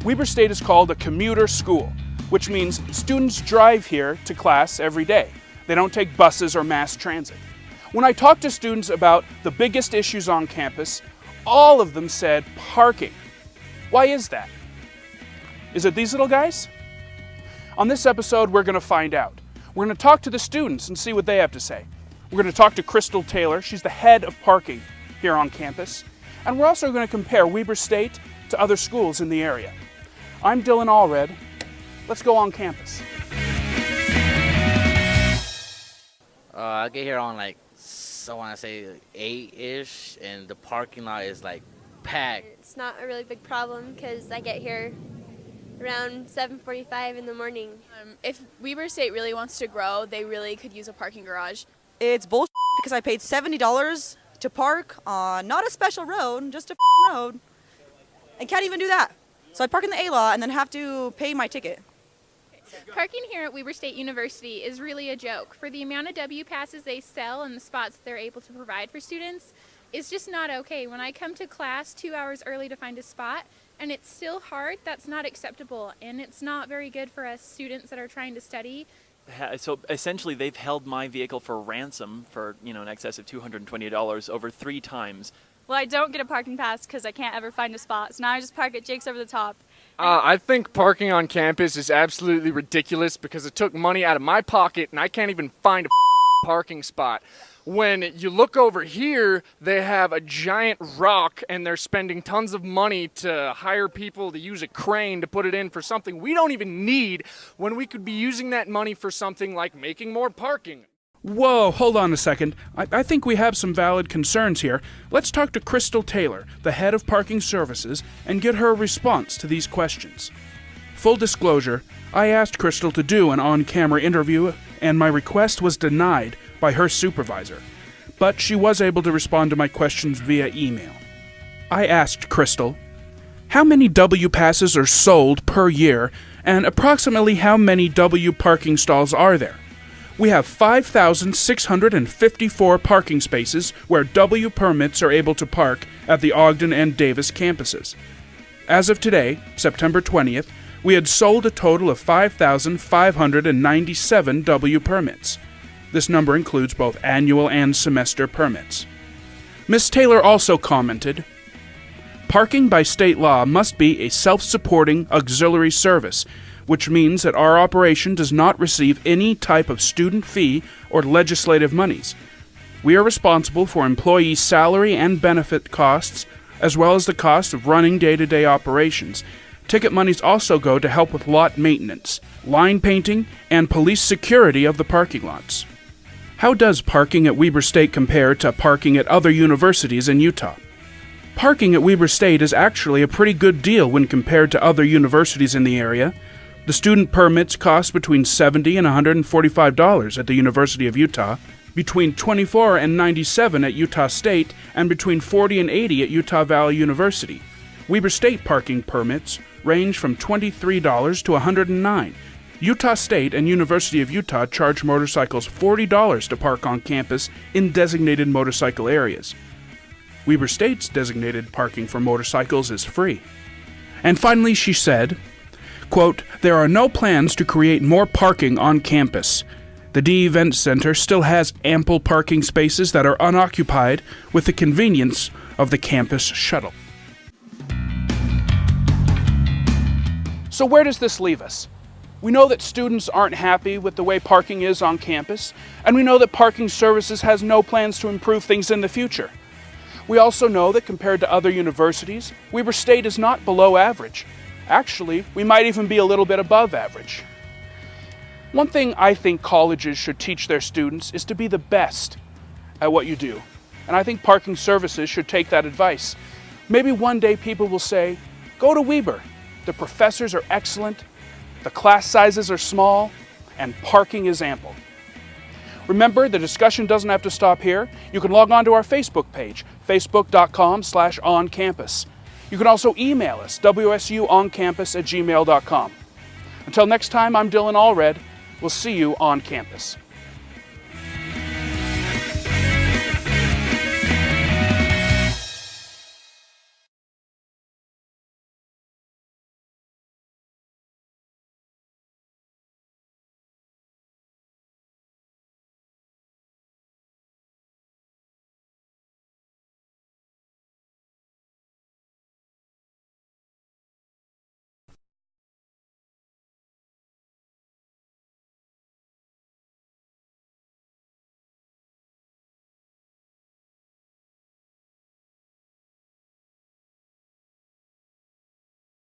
Weber State is called a commuter school, which means students drive here to class every day. They don't take buses or mass transit. When I talked to students about the biggest issues on campus, all of them said parking. Why is that? Is it these little guys? On this episode, we're going to find out. We're going to talk to the students and see what they have to say. We're going to talk to Crystal Taylor. She's the head of parking here on campus. And we're also going to compare Weber State to other schools in the area. I'm Dylan Allred. Let's go on campus. I get here on I want to say 8-ish, and the parking lot is packed. It's not a really big problem because I get here around 7:45 in the morning. If Weber State really wants to grow, they really could use a parking garage. It's bullshit because I paid $70 to park on not a special road, just a road, and can't even do that. So I park in the A-lot and then have to pay my ticket. Parking here at Weber State University is really a joke. For the amount of W passes they sell and the spots that they're able to provide for students, it's just not okay. When I come to class 2 hours early to find a spot and it's still hard, that's not acceptable, and it's not very good for us students that are trying to study. So essentially they've held my vehicle for ransom for, in excess of $220 over 3 times. Well, I don't get a parking pass because I can't ever find a spot, so now I just park at Jake's Over the Top. I think parking on campus is absolutely ridiculous because it took money out of my pocket and I can't even find a parking spot. When you look over here, they have a giant rock and they're spending tons of money to hire people to use a crane to put it in for something we don't even need when we could be using that money for something like making more parking. Whoa, hold on a second. I think we have some valid concerns here. Let's talk to Crystal Taylor, the head of parking services, and get her response to these questions. Full disclosure, I asked Crystal to do an on-camera interview, and my request was denied by her supervisor. But she was able to respond to my questions via email. I asked Crystal, how many W passes are sold per year, and approximately how many W parking stalls are there? We have 5,654 parking spaces where W permits are able to park at the Ogden and Davis campuses. As of today, September 20th, we had sold a total of 5,597 W permits. This number includes both annual and semester permits. Ms. Taylor also commented, parking by state law must be a self-supporting auxiliary service, which means that our operation does not receive any type of student fee or legislative monies. We are responsible for employee salary and benefit costs, as well as the cost of running day-to-day operations. Ticket monies also go to help with lot maintenance, line painting, and police security of the parking lots. How does parking at Weber State compare to parking at other universities in Utah? Parking at Weber State is actually a pretty good deal when compared to other universities in the area. The student permits cost between $70 and $145 at the University of Utah, between $24 and $97 at Utah State, and between $40 and $80 at Utah Valley University. Weber State parking permits range from $23 to $109. Utah State and University of Utah charge motorcycles $40 to park on campus in designated motorcycle areas. Weber State's designated parking for motorcycles is free. And finally, she said, quote, there are no plans to create more parking on campus. The D Event Center still has ample parking spaces that are unoccupied with the convenience of the campus shuttle. So where does this leave us? We know that students aren't happy with the way parking is on campus, and we know that Parking Services has no plans to improve things in the future. We also know that compared to other universities, Weber State is not below average. Actually, we might even be a little bit above average. One thing I think colleges should teach their students is to be the best at what you do. And I think Parking Services should take that advice. Maybe one day people will say, go to Weber. The professors are excellent, the class sizes are small, and parking is ample. Remember, the discussion doesn't have to stop here. You can log on to our Facebook page, facebook.com/oncampus. You can also email us, wsuoncampus@gmail.com. Until next time, I'm Dylan Allred. We'll see you on campus.